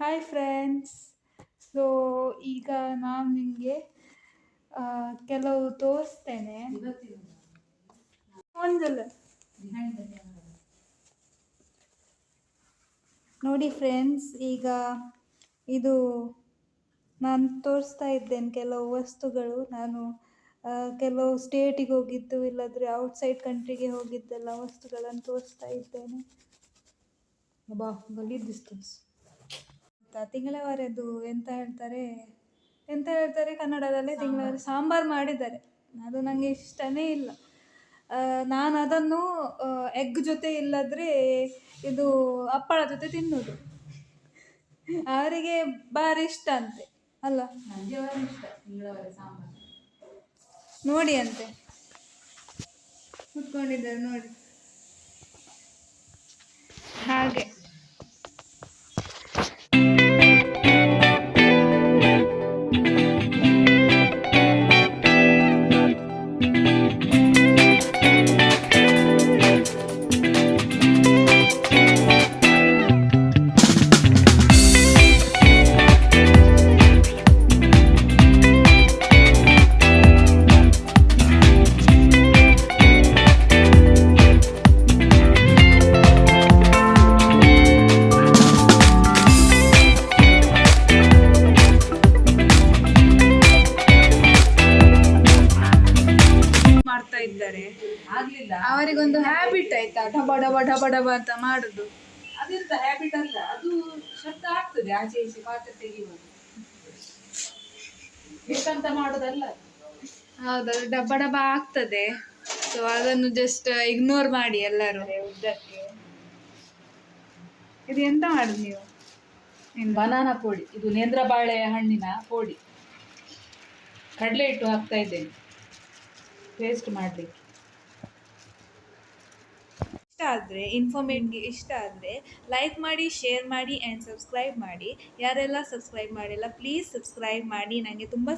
Hi friends. So ಈಗ ನಾನು ನಿಮಗೆ ಕೆಲವು ತೋರಿಸ್ತೇನೆ. ನೋಡಿ ಫ್ರೆಂಡ್ಸ್, ಈಗ ಇದು ನಾನು ತೋರಿಸ್ತಾ ಇದ್ದೇನೆ ಕೆಲವು ವಸ್ತುಗಳು. ನಾನು ಕೆಲವು ಸ್ಟೇಟಿಗೆ ಹೋಗಿದ್ದು, ಇಲ್ಲಾಂದರೆ ಔಟ್ಸೈಡ್ ಕಂಟ್ರಿಗೆ ಹೋಗಿದ್ದೆಲ್ಲ ವಸ್ತುಗಳನ್ನು ತೋರಿಸ್ತಾ ಇದ್ದೇನೆ. ಡಿಸ್ಟೆನ್ಸ್ ತಿಂಗಳವರೆದು ಎಂತ ಹೇಳ್ತಾರೆ ಕನ್ನಡದಲ್ಲಿ, ತಿಂಗಳವರೆ ಸಾಂಬಾರು ಮಾಡಿದ್ದಾರೆ. ಅದು ನನಗೆ ಇಷ್ಟನೇ ಇಲ್ಲ. ನಾನು ಅದನ್ನು ಎಗ್ ಜೊತೆ ಇಲ್ಲದ್ರೆ ಇದು ಹಪ್ಪಳ ಜೊತೆ ತಿನ್ನೋದು. ಅವರಿಗೆ ಭಾರಿ ಇಷ್ಟ ಅಂತೆ ಅಲ್ಲ, ನೋಡಿ ಅಂತೆ ಕುತ್ಕೊಂಡಿದ್ದಾರೆ ನೋಡಿ ಹಾಗೆ. ಅವರಿಗೊಂದು ಹ್ಯಾಬಿಟ್ ಆಯ್ತಾ, ಡಬ ಡಬ ಡಬ ಡಬ ಅಂತ ಮಾಡುದು. ಅದೆಂತ ಹ್ಯಾಬಿಟ್ ಅಲ್ಲ, ಅದು ಶಬ್ದ ಆಗ್ತದೆ. ಆಚೆ ಈಚೆ ಪಾತ್ರೆ ತೆಗೆಯುವುದು ಬೇಕಂತ ಮಾಡೋದಲ್ಲ. ಹೌದು, ಅದು ಡಬ್ಬ ಡಬ್ಬ ಆಗ್ತದೆ. ಸೊ ಅದನ್ನು ಜಸ್ಟ್ ಇಗ್ನೋರ್ ಮಾಡಿ ಎಲ್ಲರೂ. ಉದ್ದಕ್ಕೆ ಇದು ಎಂತ ಮಾಡುದು ನೀವು? ಬನಾನಾ ಪೋಡಿ, ಇದು ನೇಂದ್ರ ಬಾಳೆ ಹಣ್ಣಿನ ಪೋಡಿ. ಕಡಲೆ ಹಿಟ್ಟು ಹಾಕ್ತಾ ಇದ್ದೇನೆ ಪೇಸ್ಟ್ ಮಾಡಲಿಕ್ಕೆ. ಇಷ್ಟ ಆದರೆ ಇಷ್ಟ ಆದರೆ ಲೈಕ್ ಮಾಡಿ, ಶೇರ್ ಮಾಡಿ ಆ್ಯಂಡ್ ಸಬ್ಸ್ಕ್ರೈಬ್ ಮಾಡಿ. ಯಾರೆಲ್ಲ ಸಬ್ಸ್ಕ್ರೈಬ್ ಮಾಡಿಲ್ಲ ಪ್ಲೀಸ್ ಸಬ್ಸ್ಕ್ರೈಬ್ ಮಾಡಿ, ನನಗೆ ತುಂಬ